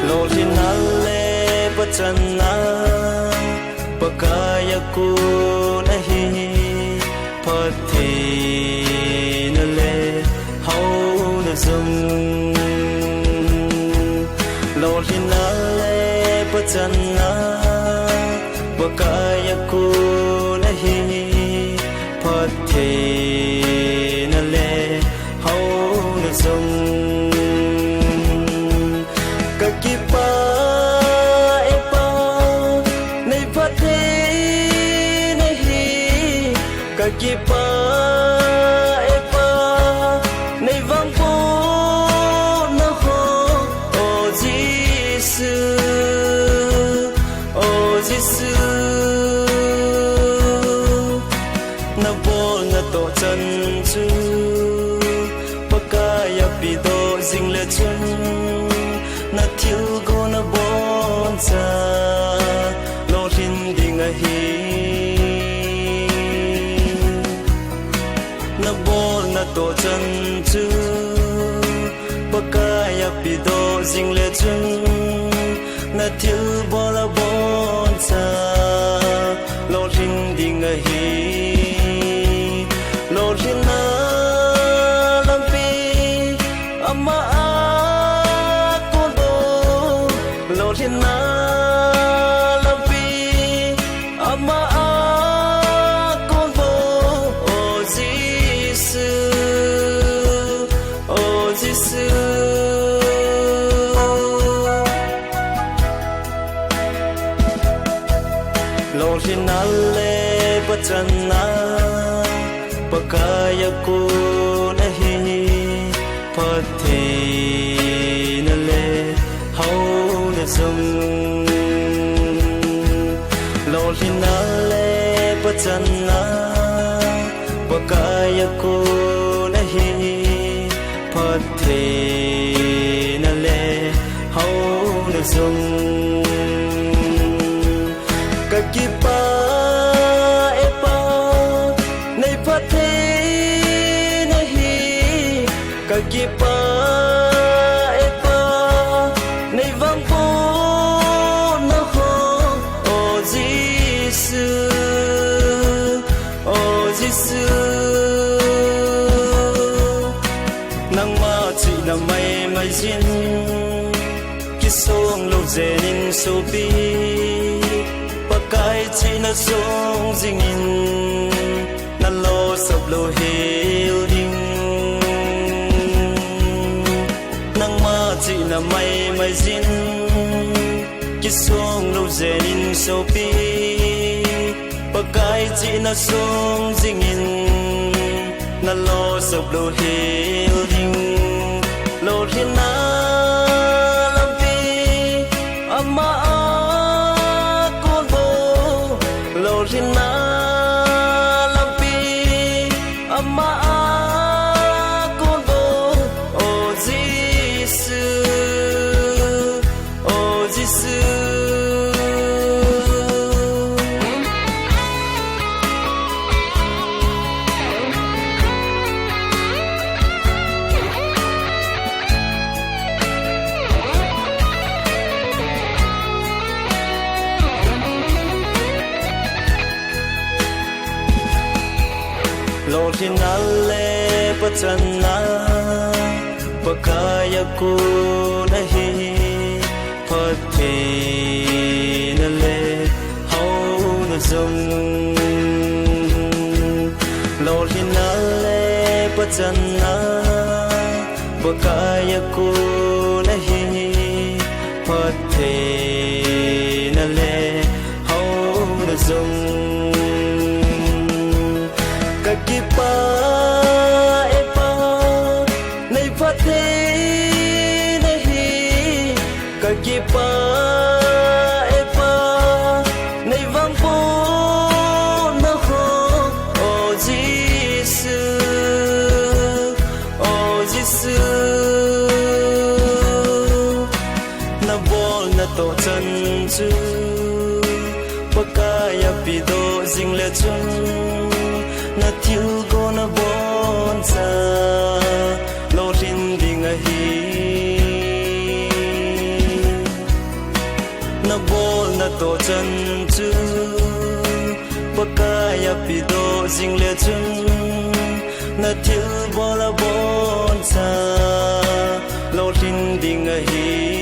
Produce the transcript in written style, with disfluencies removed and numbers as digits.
lo hinale pachana pakaya ku nahi pathi nale hau na zum lo hinale pachana pakaya ku nahi pathi nale hau na zum kakipa epa nei pathe nahi kakipa epa nei vangpo na ho o Jesus na bol na to chan chu pakaya pido jing le chun na thiu go na bon sa lo hin ding a hi na bol na to chan chu pakaya pido jing le chun na thiu bo la bon sa lo hin ding a hi lo hin na lampi ama lo thiên na lampi ama con vô oh Jesus oh Jesus lo thiên na le pachana pakaya ku nahi pathi na le hau zum lo hinale pachana pakaya ku nahi pathi nale hau na zum kakipa epa nei pathi nahi kakipa nang ma chi na mai mai jin ki song lo zenin so bi pakai chi na song jing in na lo sop lo hil ding nang ma chi na mai mai jin ki song lo zenin so bi pakai chi na song jing in na lo sop lo hil ding lo thiên na lampi ama con vô lo thiên na lampi ama con vô oh Jesus oh Jesus lo hinale pachana pakaya ku nahi pathi nale hau na zum lo hinale pachana pakaya ku nahi pathi nale hau na zum kakipa epa nei pathe nahi kakipa epa nei vangpo na ho oh Jesus na bol na to chan chu pakaya pido jing le chun na thiu go na bon sa lo tin ding a hi tổ chân chữ bất ca ya pi do ding le chân na thiếu bỏ là bon xa lo tin ding a hi